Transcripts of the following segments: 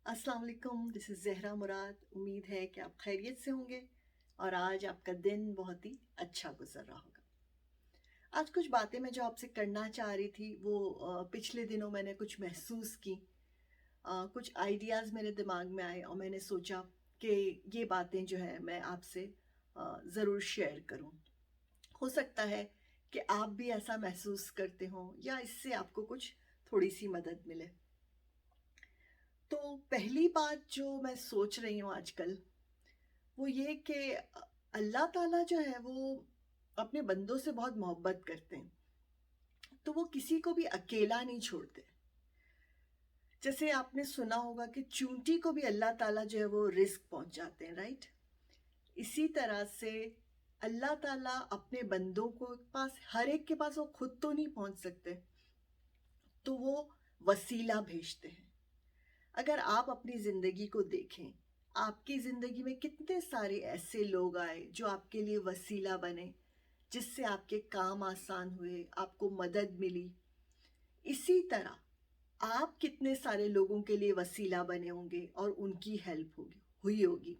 अस्सलाम वालेकुम, this is Zahra मुराद। उम्मीद है कि आप खैरियत से होंगे और आज आपका दिन बहुत ही अच्छा गुजर रहा होगा। आज कुछ बातें मैं जो आपसे करना चाह रही थी वो पिछले दिनों मैंने कुछ महसूस की। कुछ आइडियाज़ मेरे दिमाग में आए और मैंने सोचा कि ये बातें जो है मैं आपसे ज़रूर शेयर करूं। हो सकता है कि आप भी ऐसा महसूस करते हों या इससे आपको कुछ थोड़ी सी मदद मिले। तो पहली बात जो मैं सोच रही हूँ आजकल वो ये कि अल्लाह ताला जो है वो अपने बंदों से बहुत मोहब्बत करते हैं। तो वो किसी को भी अकेला नहीं छोड़ते। जैसे आपने सुना होगा कि चूंटी को भी अल्लाह ताला जो है वो रिस्क पहुंचाते हैं, राइट? इसी तरह से अल्लाह ताला अपने बंदों को पास, हर एक के पास वो खुद तो नहीं पहुंच सकते, तो वो वसीला भेजते हैं। अगर आप अपनी ज़िंदगी को देखें, आपकी ज़िंदगी में कितने सारे ऐसे लोग आए जो आपके लिए वसीला बने, जिससे आपके काम आसान हुए, आपको मदद मिली। इसी तरह आप कितने सारे लोगों के लिए वसीला बने होंगे और उनकी हेल्प होगी हुई होगी।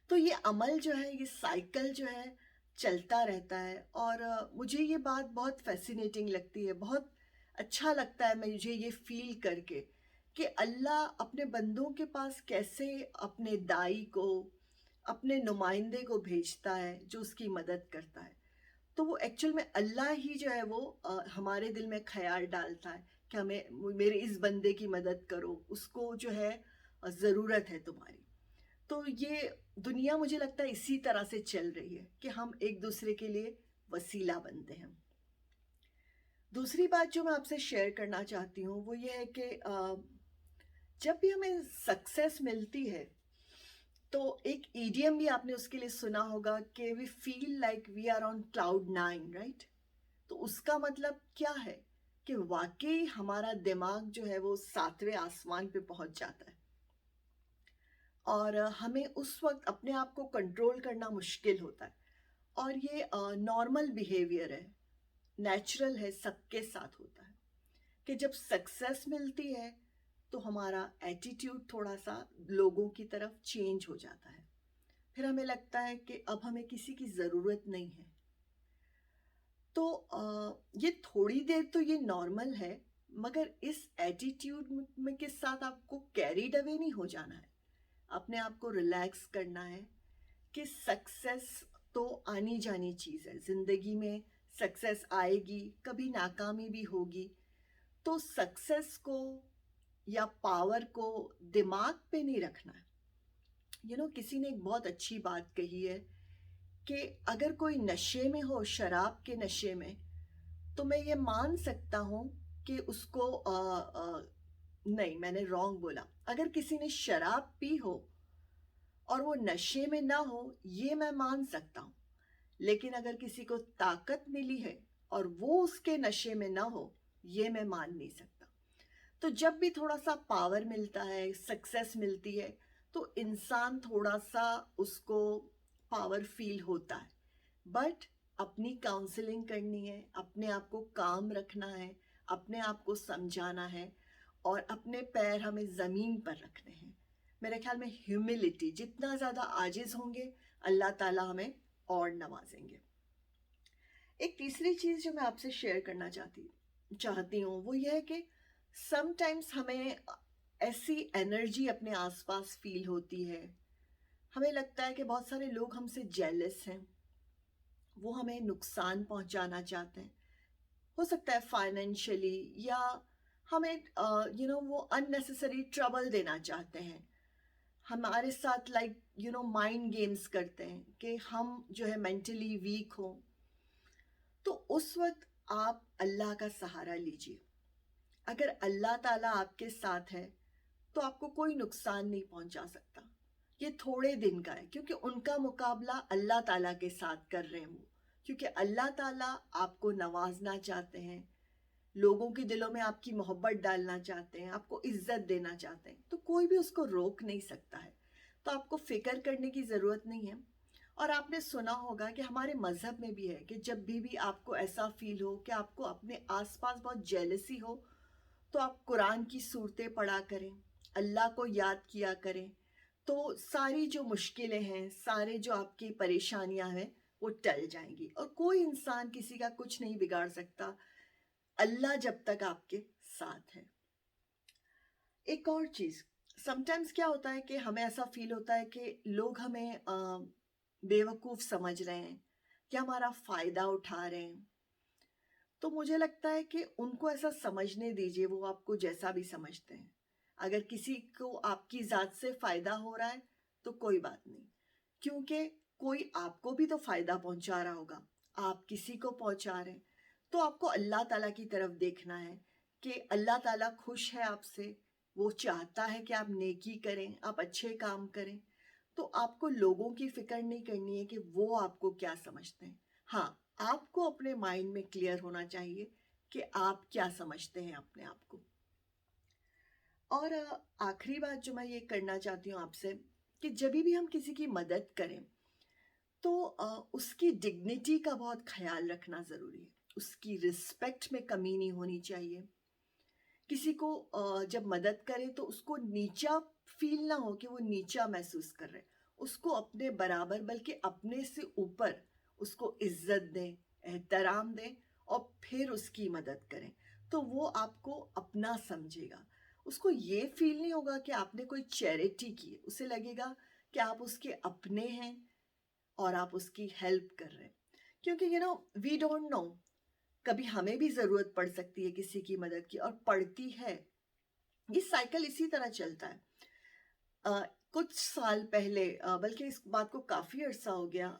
तो ये अमल जो है, ये साइकिल जो है, चलता रहता है। और मुझे ये बात बहुत फैसिनेटिंग लगती है, बहुत अच्छा लगता है मुझे ये फील करके कि अल्लाह अपने बंदों के पास कैसे अपने दाई को, अपने नुमाइंदे को भेजता है जो उसकी मदद करता है। तो वो एक्चुअल में अल्लाह ही जो है वो हमारे दिल में ख्याल डालता है कि हमें, मेरे इस बंदे की मदद करो, उसको जो है ज़रूरत है तुम्हारी। तो ये दुनिया मुझे लगता है इसी तरह से चल रही है कि हम एक दूसरे के लिए वसीला बनते हैं। दूसरी बात जो मैं आपसे शेयर करना चाहती हूँ वो ये है कि जब भी हमें सक्सेस मिलती है तो एक ईडियम भी आपने उसके लिए सुना होगा कि we feel like we are on cloud nine, right? तो उसका मतलब क्या है कि वाकई हमारा दिमाग जो है वो सातवें आसमान पे पहुंच जाता है और हमें उस वक्त अपने आप को कंट्रोल करना मुश्किल होता है। और ये नॉर्मल बिहेवियर है, नेचुरल है, सबके साथ होता है कि जब सक्सेस मिलती है तो हमारा एटीट्यूड थोड़ा सा लोगों की तरफ चेंज हो जाता है। फिर हमें लगता है कि अब हमें किसी की ज़रूरत नहीं है। तो ये थोड़ी देर तो ये नॉर्मल है, मगर इस एटीट्यूड में के साथ आपको कैरीड अवे नहीं हो जाना है। अपने आप को रिलैक्स करना है कि सक्सेस तो आनी जानी चीज़ है ज़िंदगी में। सक्सेस आएगी, कभी नाकामी भी होगी। तो सक्सेस को या पावर को दिमाग पे नहीं रखना है। किसी ने एक बहुत अच्छी बात कही है कि अगर कोई नशे में हो, शराब के नशे में, तो मैं ये मान सकता हूँ कि उसको नहीं, मैंने रॉन्ग बोला। अगर किसी ने शराब पी हो और वो नशे में ना हो, ये मैं मान सकता हूँ। लेकिन अगर किसी को ताकत मिली है और वो उसके नशे में ना हो, ये मैं मान नहीं सकता। तो जब भी थोड़ा सा पावर मिलता है, सक्सेस मिलती है, तो इंसान थोड़ा सा उसको पावर फील होता है। बट अपनी काउंसलिंग करनी है, अपने आप को काम रखना है, अपने आप को समझाना है और अपने पैर हमें ज़मीन पर रखने हैं। मेरे ख्याल में ह्यूमिलिटी, जितना ज़्यादा आजिज़ होंगे, अल्लाह ताला हमें और नवाजेंगे। एक तीसरी चीज़ जो मैं आपसे शेयर करना चाहती हूँ वो ये है कि समटाइम्स हमें ऐसी एनर्जी अपने आसपास फील होती है। हमें लगता है कि बहुत सारे लोग हमसे जेलस हैं, वो हमें नुकसान पहुंचाना चाहते हैं। हो सकता है फाइनेंशियली, या हमें वो अननेसेसरी ट्रबल देना चाहते हैं हमारे साथ। माइंड गेम्स करते हैं कि हम जो है मेंटली वीक हों। तो उस वक्त आप अल्लाह का सहारा लीजिए। अगर अल्लाह ताला आपके साथ है तो आपको कोई नुकसान नहीं पहुंचा सकता। ये थोड़े दिन का है क्योंकि उनका मुकाबला अल्लाह ताला के साथ कर रहे हैं वो। क्योंकि अल्लाह ताला आपको नवाजना चाहते हैं, लोगों के दिलों में आपकी मोहब्बत डालना चाहते हैं, आपको इज्जत देना चाहते हैं, तो कोई भी उसको रोक नहीं सकता है। तो आपको फिक्र करने की ज़रूरत नहीं है। और आपने सुना होगा कि हमारे मज़हब में भी है कि जब भी आपको ऐसा फील हो कि आपको अपने आसपास बहुत जेलसी हो, तो आप कुरान की सूरतें पढ़ा करें, अल्लाह को याद किया करें, तो सारी जो मुश्किलें हैं, सारे जो आपकी परेशानियां हैं, वो टल जाएंगी। और कोई इंसान किसी का कुछ नहीं बिगाड़ सकता, अल्लाह जब तक आपके साथ है। एक और चीज़, समटाइम्स क्या होता है कि हमें ऐसा फील होता है कि लोग हमें बेवकूफ़ समझ रहे हैं, कि हमारा फ़ायदा उठा रहे हैं। तो मुझे लगता है कि उनको ऐसा समझने दीजिए, वो आपको जैसा भी समझते हैं। अगर किसी को आपकी ज़ात से फ़ायदा हो रहा है तो कोई बात नहीं, क्योंकि कोई आपको भी तो फ़ायदा पहुंचा रहा होगा, आप किसी को पहुंचा रहे हैं। तो आपको अल्लाह ताला की तरफ देखना है कि अल्लाह ताला खुश है आपसे, वो चाहता है कि आप नेकी करें, आप अच्छे काम करें। तो आपको लोगों की फ़िक्र नहीं करनी है कि वो आपको क्या समझते हैं। हाँ, आपको अपने माइंड में क्लियर होना चाहिए कि आप क्या समझते हैं अपने आप को। और आखिरी बात जो मैं ये करना चाहती हूँ आपसे, कि जब भी हम किसी की मदद करें तो उसकी डिग्निटी का बहुत ख्याल रखना ज़रूरी है। उसकी रिस्पेक्ट में कमी नहीं होनी चाहिए। किसी को जब मदद करें तो उसको नीचा फील ना हो, कि वो नीचा महसूस कर रहे हैं। उसको अपने बराबर, बल्कि अपने से ऊपर उसको इज्जत दें, एहतराम दें, और फिर उसकी मदद करें। तो वो आपको अपना समझेगा। उसको ये फील नहीं होगा कि आपने कोई चैरिटी की है। उसे लगेगा कि आप उसके अपने हैं और आप उसकी हेल्प कर रहे हैं। क्योंकि वी डोंट नो, कभी हमें भी ज़रूरत पड़ सकती है किसी की मदद की, और पड़ती है। ये साइकिल इसी तरह चलता है। कुछ साल पहले, बल्कि इस बात को काफ़ी अरसा हो गया,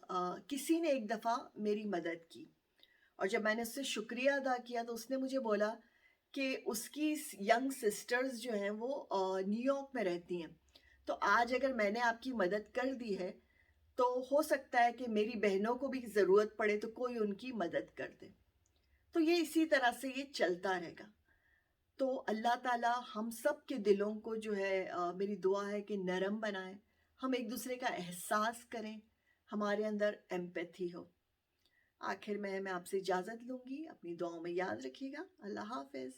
किसी ने एक दफ़ा मेरी मदद की, और जब मैंने उससे शुक्रिया अदा किया तो उसने मुझे बोला कि उसकी यंग सिस्टर्स जो हैं वो न्यूयॉर्क में रहती हैं। तो आज अगर मैंने आपकी मदद कर दी है, तो हो सकता है कि मेरी बहनों को भी ज़रूरत पड़े तो कोई उनकी मदद कर दे। तो ये इसी तरह से ये चलता रहेगा। तो अल्लाह ताला हम सब के दिलों को जो है, मेरी दुआ है कि नरम बनाए, हम एक दूसरे का एहसास करें, हमारे अंदर एम्पैथी हो। आखिर में मैं आपसे इजाज़त लूँगी, अपनी दुआओं में याद रखिएगा। अल्लाह हाफ़िज़।